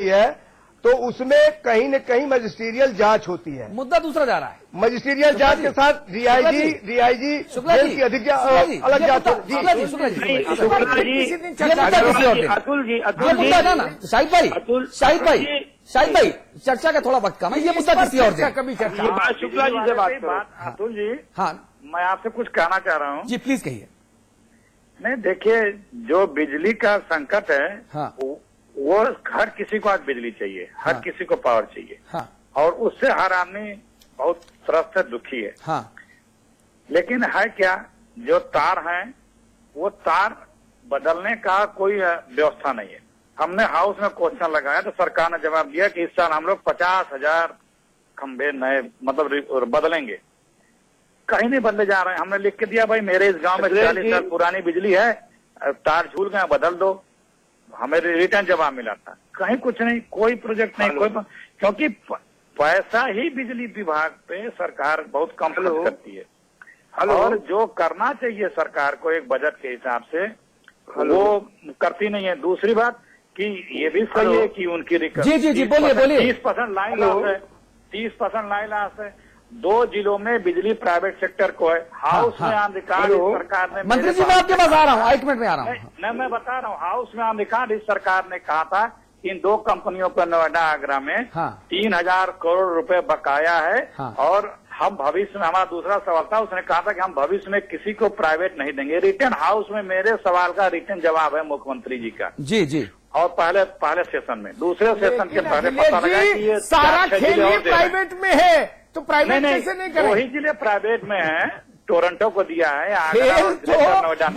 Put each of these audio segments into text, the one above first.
है तो उसमें कहीं न कहीं मजिस्ट्रियल जांच होती है। मुद्दा दूसरा जा रहा है, मजिस्ट्रियल जांच के साथ डीआईजी शुक्ला जेल जी, की अधिक अलग जांच होती है। शुक्ला जी, अतुल जी, शाहिद भाई चर्चा का थोड़ा वक्त कम है, ये मुद्दा किसी और से कभी चर्चा। शुक्ला जी से बात करो। अतुल जी, हाँ मैं आपसे कुछ कहना चाह रहा हूँ। जी प्लीज कहिए। नहीं, देखिए, जो बिजली का संकट है, हाँ वो हर किसी को आज बिजली चाहिए, हर हाँ। किसी को पावर चाहिए, हाँ और उससे हर आदमी बहुत त्रस्त है, दुखी है। हाँ लेकिन है क्या, जो तार हैं वो तार बदलने का कोई व्यवस्था नहीं है। हमने हाउस में क्वेश्चन लगाया तो सरकार ने जवाब दिया कि इस साल हम लोग 50,000 खंभे नए मतलब बदलेंगे। कहीं नहीं बदले जा रहे हैं। हमने लिख के दिया, भाई मेरे इस गांव में 40 साल पुरानी बिजली है, तार झूल गए, बदल दो। हमें रिटर्न जवाब मिला था। कहीं कुछ नहीं, कोई प्रोजेक्ट नहीं, कोई, क्योंकि पैसा ही बिजली विभाग पे सरकार बहुत कम खर्च करती है। और जो करना चाहिए सरकार को एक बजट के हिसाब से, वो करती नहीं है। दूसरी बात कि ये भी सही है कि उनकी जी बोलिए 30% लाइन लॉस है, 30% लाइन लॉस है। 2 जिलों में बिजली प्राइवेट सेक्टर को है। हाउस में ऑन रिकॉर्ड सरकार ने, मंत्री जी मैं आपके पास आ रहा हूँ, एक मिनट में आ रहा हूँ। नहीं, मैं बता रहा हूँ, हाउस में ऑन रिकॉर्ड इस सरकार ने कहा था कि इन 2 कंपनियों पर नोएडा आगरा में 3,000 करोड़ रुपए बकाया है। और हम भविष्य में, हमारा दूसरा सवाल था, उसने कहा था कि हम भविष्य में किसी को प्राइवेट नहीं देंगे। रिटर्न हाउस में मेरे सवाल का रिटर्न जवाब है मुख्यमंत्री जी का। जी और पहले सेशन में, दूसरे सेशन के पहले पता लगा कि ये सारा खेल ही प्राइवेट में है, तो प्राइवेट कैसे नहीं करें? वही जिले प्राइवेट में है, टोरंटो को दिया है, खेल तो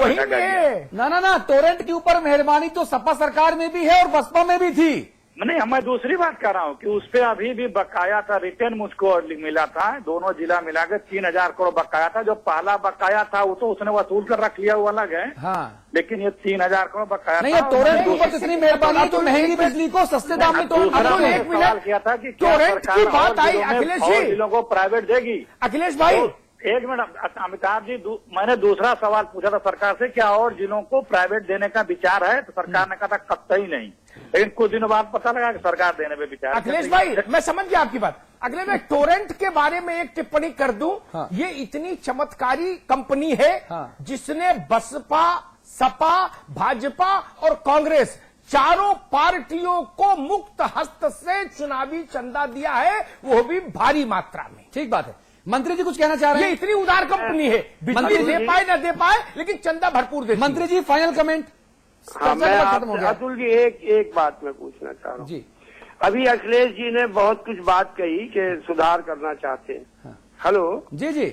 वही में। ना टोरेंट के ऊपर मेहरबानी तो सपा सरकार में भी है और बसपा में भी थी। नहीं, मैं दूसरी बात कर रहा हूँ कि उस पर अभी भी बकाया था, रिटर्न मुझको मिला था, दोनों जिला मिलाकर 3,000 करोड़ बकाया था। जो पहला बकाया था वो तो उसने वसूल कर रख लिया, वो अलग है। हाँ। लेकिन ये 3,000 करोड़ बकाया नहीं, ये टोरेंट के ऊपर इतनी मेहरबानी तो महंगी बिजली को सस्ते दाम में तो सवाल किया था कि टोरेंट की बात आई अखिलेश जी, जिलों को प्राइवेट देगी। अखिलेश भाई एक मिनट अमिताभ जी, मैंने दूसरा सवाल पूछा था सरकार से, क्या और जिलों को प्राइवेट देने का विचार है? तो सरकार ने कहा था कतई नहीं। लेकिन कुछ दिनों बाद पता लगा कि सरकार देने पे विचार। अखिलेश भाई मैं समझ गया आपकी बात। अगले में टोरेंट के बारे में एक टिप्पणी कर दूं। ये इतनी चमत्कारी कंपनी है जिसने बसपा, सपा, भाजपा और कांग्रेस चारों पार्टियों को मुक्त हस्त से चुनावी चंदा दिया है, वो भी भारी मात्रा में। ठीक बात है। मंत्री जी कुछ कहना चाह रहे हैं? ये इतनी उदार कंपनी है, बिजली दे पाए न दे पाए, लेकिन चंदा भरपूर दे। मंत्री जी फाइनल कमेंट। हाँ, मैं अतुल जी एक बात मैं पूछना चाह रहा हूँ जी। अभी अखिलेश जी ने बहुत कुछ बात कही कि सुधार करना चाहते हैं। हेलो जी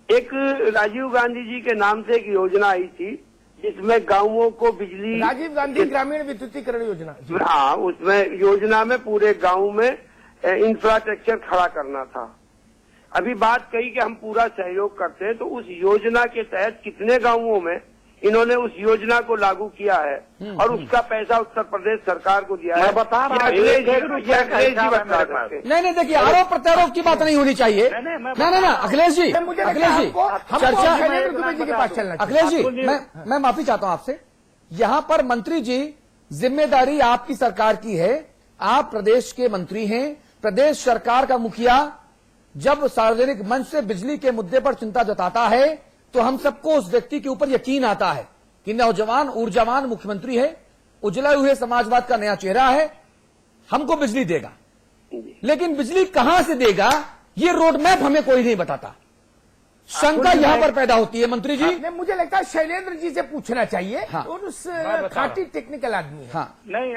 एक राजीव गांधी जी के नाम से एक योजना आई थी जिसमें गांवों को बिजली, राजीव गांधी ग्रामीण विद्युतीकरण योजना। हाँ, उसमें योजना में पूरे गांव में इंफ्रास्ट्रक्चर खड़ा करना था। अभी बात कही कि हम पूरा सहयोग करते हैं, तो उस योजना के तहत कितने गांवों में इन्होंने उस योजना को लागू किया है और उसका पैसा उत्तर प्रदेश सरकार को दिया है? मैं बता रहा हूँ, नहीं देखिए, आरोप प्रत्यारोप की बात नहीं होनी चाहिए। ना अखिलेश जी, चर्चा के पास चलना। अखिलेश जी मैं माफी चाहता हूं आपसे। यहां पर मंत्री जी, जिम्मेदारी आपकी सरकार की है, आप प्रदेश के मंत्री हैं। प्रदेश सरकार का मुखिया जब सार्वजनिक मंच से बिजली के मुद्दे पर चिंता जताता है तो हम सबको उस व्यक्ति के ऊपर यकीन आता है कि नौजवान ऊर्जावान मुख्यमंत्री है, उजले हुए समाजवाद का नया चेहरा है, हमको बिजली देगा। लेकिन बिजली कहां से देगा ये रोड मैप हमें कोई नहीं बताता। शंका यहां पर पैदा होती है मंत्री जी। मुझे लगता है शैलेंद्र जी से पूछना चाहिए। हाँ। उस खाटी टेक्निकल आदमी है। हाँ। नहीं,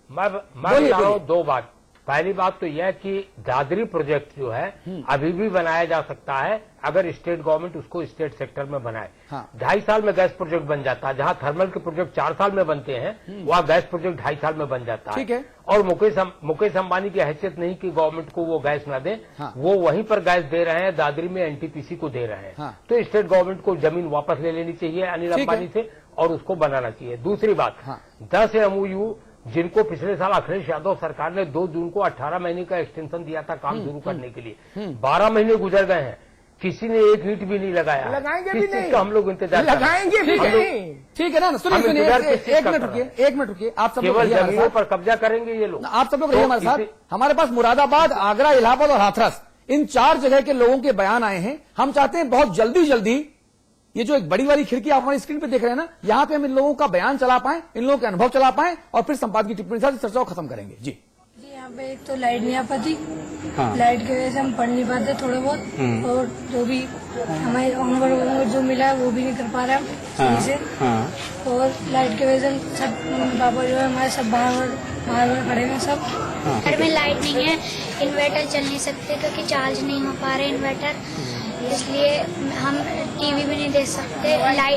मैं बता रहा हूँ 2 बात। पहली बात तो यह कि दादरी प्रोजेक्ट जो है अभी भी बनाया जा सकता है अगर स्टेट गवर्नमेंट उसको स्टेट सेक्टर में बनाए। 2.5 साल में गैस प्रोजेक्ट बन जाता है। जहां थर्मल के प्रोजेक्ट 4 साल में बनते हैं, वहां गैस प्रोजेक्ट 2.5 साल में बन जाता है। ठीक है। और मुकेश अंबानी की हैसियत नहीं कि गवर्नमेंट को वो गैस न दे। वो वहीं पर गैस दे रहे हैं, दादरी में एनटीपीसी को दे रहे हैं। तो स्टेट गवर्नमेंट को जमीन वापस ले लेनी चाहिए अनिल अंबानी से और उसको बनाना चाहिए। दूसरी बात, 10 MOU जिनको पिछले साल अखिलेश यादव सरकार ने 2 जून को 18 महीने का एक्सटेंशन दिया था काम शुरू करने के लिए, 12 महीने गुजर गए हैं। किसी ने एक ईंट भी नहीं लगाया। लगाएंगे किस भी चीज नहीं, का हम लोग इंतजार कर रहे हैं? लगाएंगे भी नहीं। ठीक है ना, सुनिए हम सुनिए, इंतजार किस चीज एक का मिनट कर रहे रुकिए, एक मिनट रुकिए, आप सब लोग केवल रहिए हमारे जमीनों साथ। पर कब्जा करेंगे ये लोग। आप सब लोग रहिए हमारे साथ। इसे- हमारे पास मुरादाबाद, आगरा, इलाहाबाद और हाथरस, इन 4 जगह के लोगों के बयान आए हैं। हम चाहते हैं बहुत जल्दी जल्दी ये जो एक बड़ी वाली खिड़की आप हमारी स्क्रीन पे देख रहे हैं ना, यहां पे हम इन लोगों का बयान चला पाए, इन लोगों के अनुभव चला पाए और फिर संपादकीय टिप्पणी के साथ चर्चा को खत्म करेंगे। जी यहाँ पे एक तो लाइट नहीं आ पाती, लाइट की वजह से हम पढ़ नहीं पाते थोड़े बहुत, और जो भी हमें होमवर्क जो मिला है वो भी नहीं कर पा रहे हम सही से। और लाइट की वजह से सब पापा जो है हमारे सब बाहर खड़े हैं सब। घर में लाइट नहीं है, इन्वर्टर चल नहीं सकते क्योंकि चार्ज नहीं हो पा रहे इन्वर्टर, इसलिए हम टीवी भी नहीं देख सकते,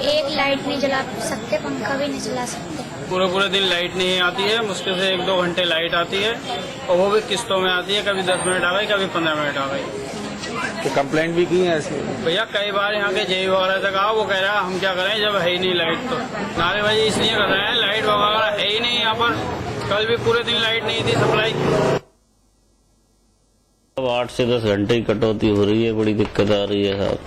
एक लाइट नहीं जला सकते, पंखा भी नहीं चला सकते। पूरे दिन लाइट नहीं आती है, मुश्किल से 1-2 घंटे लाइट आती है और वो भी किस्तों में आती है, कभी 10 मिनट आ गई, कभी 15 मिनट आ गई। तो कंप्लेंट भी की है ऐसे? भैया कई बार यहाँ के जेई वगैरह तक आओ, वो कह रहा है हम क्या करें जब है ही नहीं लाइट, तो नारेबाजी इसलिए कर रहे हैं, लाइट वगैरह है ही नहीं यहाँ पर। कल भी पूरे दिन लाइट नहीं थी सप्लाई। अब 8 से 10 घंटे की कटौती हो रही है, बड़ी दिक्कत आ रही है साहब।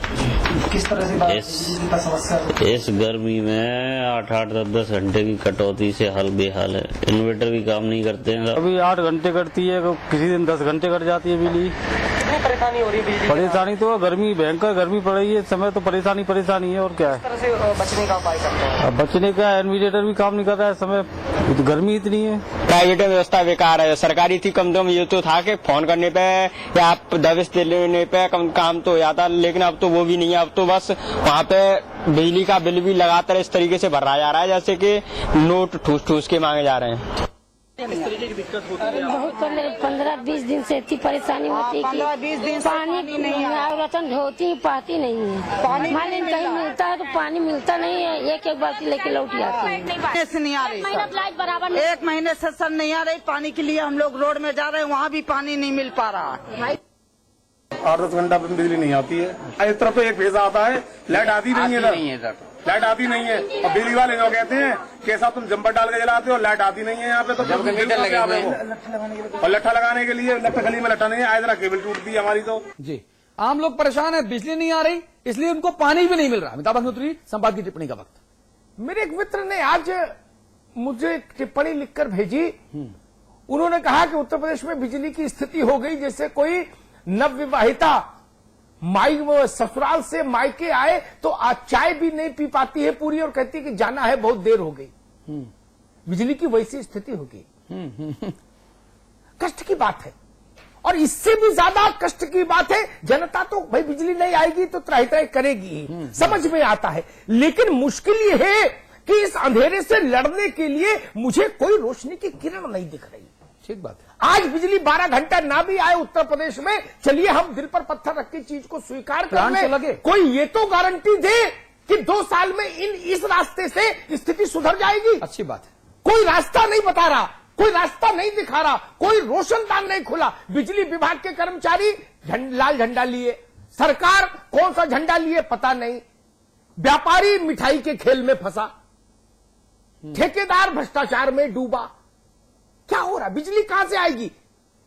किस तरह से इस गर्मी में 8-8, 10-10 घंटे की कटौती से हाल बेहाल है। इन्वर्टर भी काम नहीं करते हैं। अभी 8 घंटे करती है, किसी दिन 10 घंटे कट जाती है बिजली। परेशानी हो रही है? परेशानी तो गर्मी, भयंकर गर्मी पड़ रही है इस समय, तो परेशानी है और क्या है। तरह से बचने का उपाय करते हैं? अब बचने का इन्वर्टर भी काम नहीं कर रहा है इस समय, तो गर्मी इतनी है। प्राइवेट में व्यवस्था बेकार है, सरकारी थी कम से कम ये तो था कि फोन करने पे या आप दबिश देने पे कम काम तो हो जाता, लेकिन अब तो वो भी नहीं है। अब तो बस वहाँ पे बिजली का बिल भी लगातार इस तरीके से भरा जा रहा है जैसे कि नोट ठूस के मांगे जा रहे हैं। किस तरीके की दिक्कत होती है? बहुत 15-20 दिन से इतनी परेशानी होती है कि 15-20 दिन से पानी नहीं औरतन ढोती पाती नहीं है, पानी कहीं मिलता है तो पानी मिलता नहीं है, एक बाल्टी लेके लौट जाती है। से नहीं आ रही, लाइट बराबर 1 महीने से सर नहीं आ रही। पानी के लिए हम लोग रोड में जा रहे हैं, वहाँ भी पानी नहीं मिल पा रहा है। 8-10 घंटा बिजली नहीं आती है। इस तरफ तो एक फेज आता है, लाइट आती नहीं है, लाइट आती नहीं है। और बिजली वाले जो कहते हैं कि ऐसा तुम जम्पर डाल के जलाते हो, लाइट आती नहीं है यहाँ पे, तो और लट्ठा लगाने के लिए लट्ठा गली में लट्ठा नहीं है, आए जरा केबल टूटती है हमारी। तो जी, आम लोग परेशान है, बिजली नहीं आ रही, इसलिए उनको पानी भी नहीं मिल रहा। अमिताभ अग्निहोत्री, संपादकीय टिप्पणी का वक्त। मेरे एक मित्र ने आज मुझे एक टिप्पणी लिखकर भेजी। उन्होंने कहा कि उत्तर प्रदेश में बिजली की स्थिति हो गई जैसे कोई नवविवाहिता ससुराल से मायके आए तो आज चाय भी नहीं पी पाती है पूरी, और कहती है कि जाना है, बहुत देर हो गई। बिजली की वैसी स्थिति हो गई। कष्ट की बात है, और इससे भी ज्यादा कष्ट की बात है, जनता तो भाई बिजली नहीं आएगी तो त्राही त्राही करेगी, समझ में आता है, लेकिन मुश्किल ये है कि इस अंधेरे से लड़ने के लिए मुझे कोई रोशनी की किरण नहीं दिख रही। ठीक बात है। आज बिजली 12 घंटा ना भी आए उत्तर प्रदेश में, चलिए हम दिल पर पत्थर रख के चीज को स्वीकार कर लें, लगे। कोई ये तो गारंटी दे कि 2 साल में इस रास्ते से स्थिति सुधर जाएगी। अच्छी बात है। कोई रास्ता नहीं बता रहा, कोई रास्ता नहीं दिखा रहा, कोई रोशनदान नहीं खुला। बिजली विभाग के कर्मचारी लाल झंडा लिए, सरकार कौन सा झंडा लिए पता नहीं, व्यापारी मिठाई के खेल में फंसा, ठेकेदार भ्रष्टाचार में डूबा। क्या हो रहा? बिजली कहां से आएगी?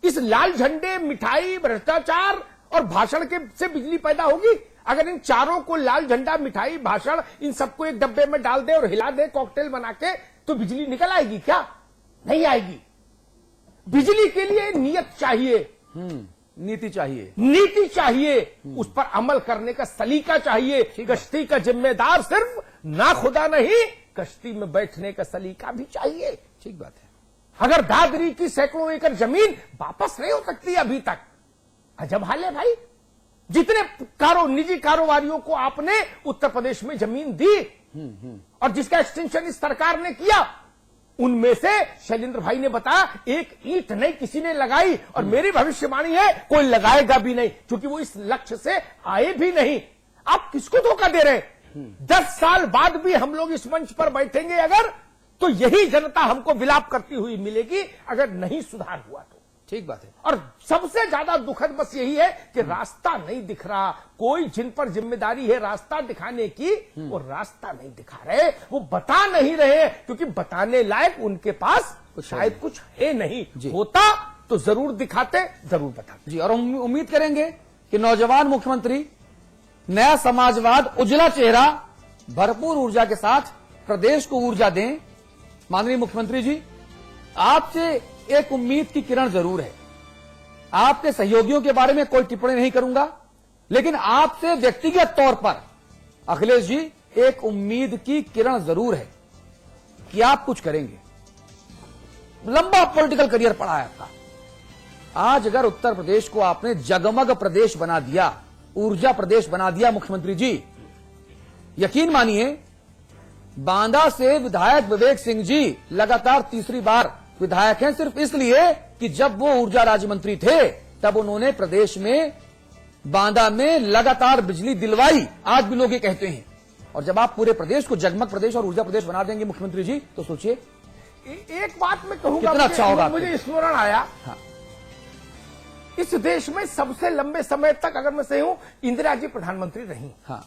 इस लाल झंडे, मिठाई, भ्रष्टाचार और भाषण के से बिजली पैदा होगी? अगर इन चारों को, लाल झंडा, मिठाई, भाषण, इन सबको एक डब्बे में डाल दे और हिला दे कॉकटेल बना के, तो बिजली निकल आएगी क्या? नहीं आएगी। बिजली के लिए नियत चाहिए, नीति चाहिए, नीति चाहिए, उस पर अमल करने का सलीका चाहिए। कश्ती का जिम्मेदार सिर्फ ना खुदा नहीं, कश्ती में बैठने का सलीका भी चाहिए। ठीक बात है। अगर दादरी की सैकड़ों एकड़ जमीन वापस नहीं हो सकती अभी तक, अजब हाल है भाई। जितने निजी कारोबारियों को आपने उत्तर प्रदेश में जमीन दी और जिसका एक्सटेंशन इस सरकार ने किया, उनमें से शैलेंद्र भाई ने बताया एक ईंट नहीं किसी ने लगाई, और मेरी भविष्यवाणी है कोई लगाएगा भी नहीं, क्योंकि वो इस लक्ष्य से आए भी नहीं। आप किसको धोखा दे रहे हैं? 10 साल बाद भी हम लोग इस मंच पर बैठेंगे अगर, तो यही जनता हमको विलाप करती हुई मिलेगी अगर नहीं सुधार हुआ तो। ठीक बात है। और सबसे ज्यादा दुखद बस यही है कि रास्ता नहीं दिख रहा। कोई जिन पर जिम्मेदारी है रास्ता दिखाने की, वो रास्ता नहीं दिखा रहे, वो बता नहीं रहे, क्योंकि बताने लायक उनके पास शायद कुछ है नहीं। होता तो जरूर दिखाते, जरूर बताते। जी, और उम्मीद करेंगे कि नौजवान मुख्यमंत्री नया समाजवाद, उजला चेहरा, भरपूर ऊर्जा के साथ प्रदेश को ऊर्जा दें। माननीय मुख्यमंत्री जी, आपसे एक उम्मीद की किरण जरूर है। आपके सहयोगियों के बारे में कोई टिप्पणी नहीं करूंगा, लेकिन आपसे व्यक्तिगत तौर पर अखिलेश जी एक उम्मीद की किरण जरूर है कि आप कुछ करेंगे। लंबा पॉलिटिकल करियर पड़ा है आपका। आज अगर उत्तर प्रदेश को आपने जगमग प्रदेश बना दिया, ऊर्जा प्रदेश बना दिया मुख्यमंत्री जी, यकीन मानिए बांदा से विधायक विवेक सिंह जी लगातार तीसरी बार विधायक हैं, सिर्फ इसलिए कि जब वो ऊर्जा राज्य मंत्री थे तब उन्होंने प्रदेश में बांदा में लगातार बिजली दिलवाई। आज भी लोग ये कहते हैं। और जब आप पूरे प्रदेश को जगमग प्रदेश और ऊर्जा प्रदेश बना देंगे मुख्यमंत्री जी, तो सोचिए एक बात मैं कहूंगा, कितना अच्छा होगा। मुझे स्मरण आया, हाँ। इस देश में सबसे लंबे समय तक अगर मैं सही हूं, इंदिरा जी प्रधानमंत्री रही। हाँ।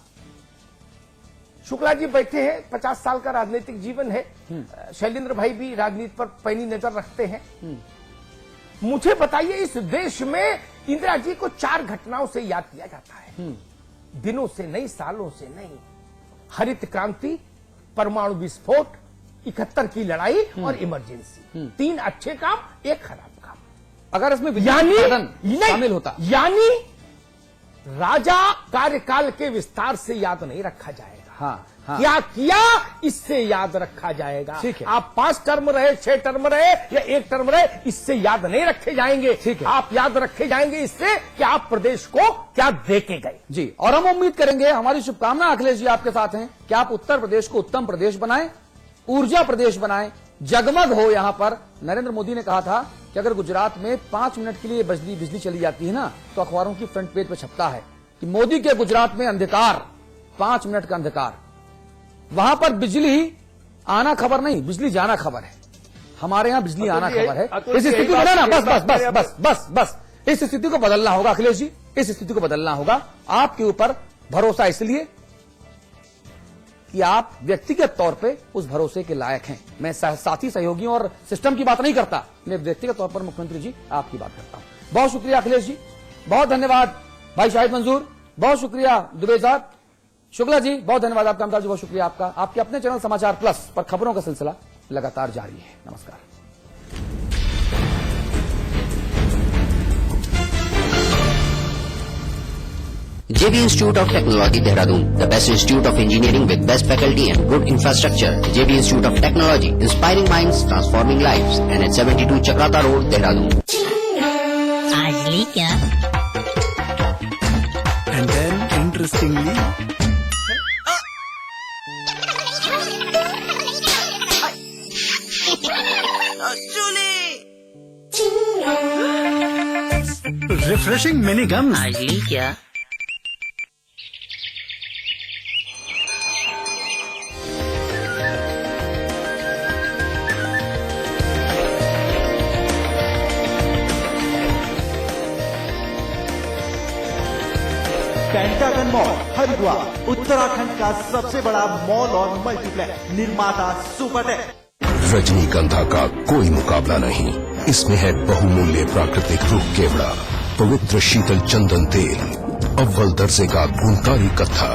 शुक्ला जी बैठे हैं, 50 साल का राजनीतिक जीवन है। शैलेंद्र भाई भी राजनीति पर पैनी नजर रखते हैं। मुझे बताइए, इस देश में इंदिरा जी को 4 घटनाओं से याद किया जाता है। दिनों से नहीं, सालों से नहीं। हरित क्रांति, परमाणु विस्फोट, 71 की लड़ाई और इमरजेंसी। 3 अच्छे काम, 1 खराब काम। अगर इसमें शामिल होता, यानी राजा कार्यकाल के विस्तार से याद नहीं रखा जाएगा। हाँ, हाँ। क्या किया इससे याद रखा जाएगा। ठीक है। आप 5 टर्म रहे, 6 टर्म रहे या 1 टर्म रहे, इससे याद नहीं रखे जाएंगे। ठीक है। आप याद रखे जाएंगे इससे कि आप प्रदेश को क्या दे के गए। जी, और हम उम्मीद करेंगे, हमारी शुभकामना अखिलेश जी आपके साथ हैं कि आप उत्तर प्रदेश को उत्तम प्रदेश बनाएं, ऊर्जा प्रदेश बनाएं, जगमग हो। यहां पर नरेंद्र मोदी ने कहा था कि अगर गुजरात में 5 मिनट के लिए बिजली चली जाती है ना, तो अखबारों की फ्रंट पेज पर छपता है कि मोदी के गुजरात में अंधकार, 5 मिनट का अंधकार। वहां पर बिजली आना खबर नहीं, बिजली जाना खबर है। हमारे यहां बिजली आना खबर है। इस स्थिति को ना, बस बस बस बस बस बस इस स्थिति को बदलना होगा अखिलेश जी, इस स्थिति को बदलना होगा। आपके ऊपर भरोसा इसलिए कि आप व्यक्तिगत तौर पे उस भरोसे के लायक हैं। मैं साथी सहयोगियों और सिस्टम की बात नहीं करता, मैं व्यक्तिगत तौर पर मुख्यमंत्री जी आपकी बात करता हूं। बहुत शुक्रिया अखिलेश जी, बहुत धन्यवाद भाई शाहिद मंजूर, बहुत शुक्रिया दुबे साहब, शुक्ला जी बहुत धन्यवाद आपका, अमताज जी बहुत शुक्रिया आपका। आपके अपने चैनल समाचार प्लस पर खबरों का सिलसिला लगातार जारी है। नमस्कार। JB Institute of Technology, Dehradun, the best institute of engineering with best faculty and good infrastructure. JB Institute of Technology, inspiring minds, transforming lives. And at 72 Chakrata Road, Dehradun. आज ली क्या? And then, interestingly, refreshing mini gums. आज ली क्या? Pentagon mall Haridwar, Uttarakhand का सबसे बड़ा mall और multiplex. निर्माता Supertech. रजनीगंधा का कोई मुकाबला नहीं। इसमें है बहुमूल्य प्राकृतिक रूप केवड़ा, पवित्र शीतल चंदन तेल, अव्वल दर्जे का गुणकारी कत्था,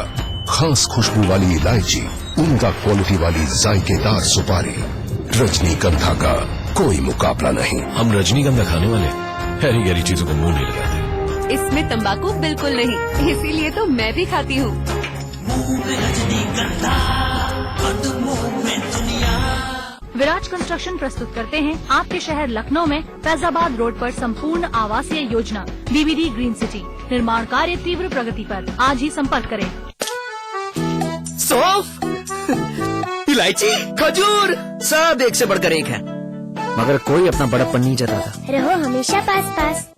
खास खुशबू वाली इलायची, उम्दा क्वालिटी वाली जायकेदार सुपारी। रजनीगंधा का कोई मुकाबला नहीं। हम रजनीगंधा खाने वाले हैरी गैरी चीजों को मुंह नहीं लगाते। इसमें तंबाकू बिल्कुल नहीं, इसीलिए तो मैं भी खाती हूँ। विराज कंस्ट्रक्शन प्रस्तुत करते हैं आपके शहर लखनऊ में फैजाबाद रोड पर संपूर्ण आवासीय योजना BBD ग्रीन सिटी। निर्माण कार्य तीव्र प्रगति पर। आज ही संपर्क करें। सौंफ, इलायची, खजूर, सब एक से बढ़कर एक है, मगर कोई अपना बड़प्पन नहीं जताता। रहो हमेशा पास पास।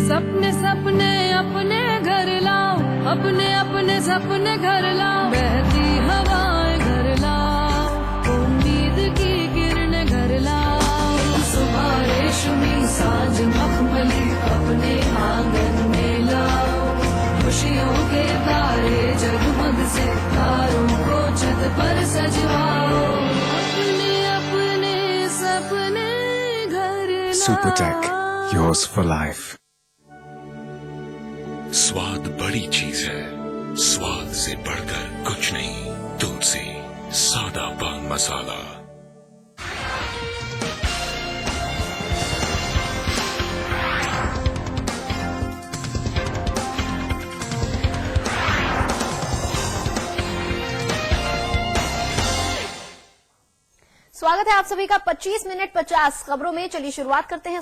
सपने सपने अपने घर लाओ, अपने अपने सपने घर लाओ, बहती हवाएं घर लाओ, उम्मीद की किरणें घर लाओ, सुबह रेशमी साँझ मखमली अपने आंगन में लाओ, खुशियों के तारे जगमग से तारों को छत पर सजवाओ, अपने अपने सपने घर लाओ। Supertech, yours for life. स्वाद बड़ी चीज है, स्वाद से बढ़कर कुछ नहीं। तुलसी, सादा पान मसाला। स्वागत है आप सभी का 25 मिनट 50 खबरों में। चलिए शुरुआत करते हैं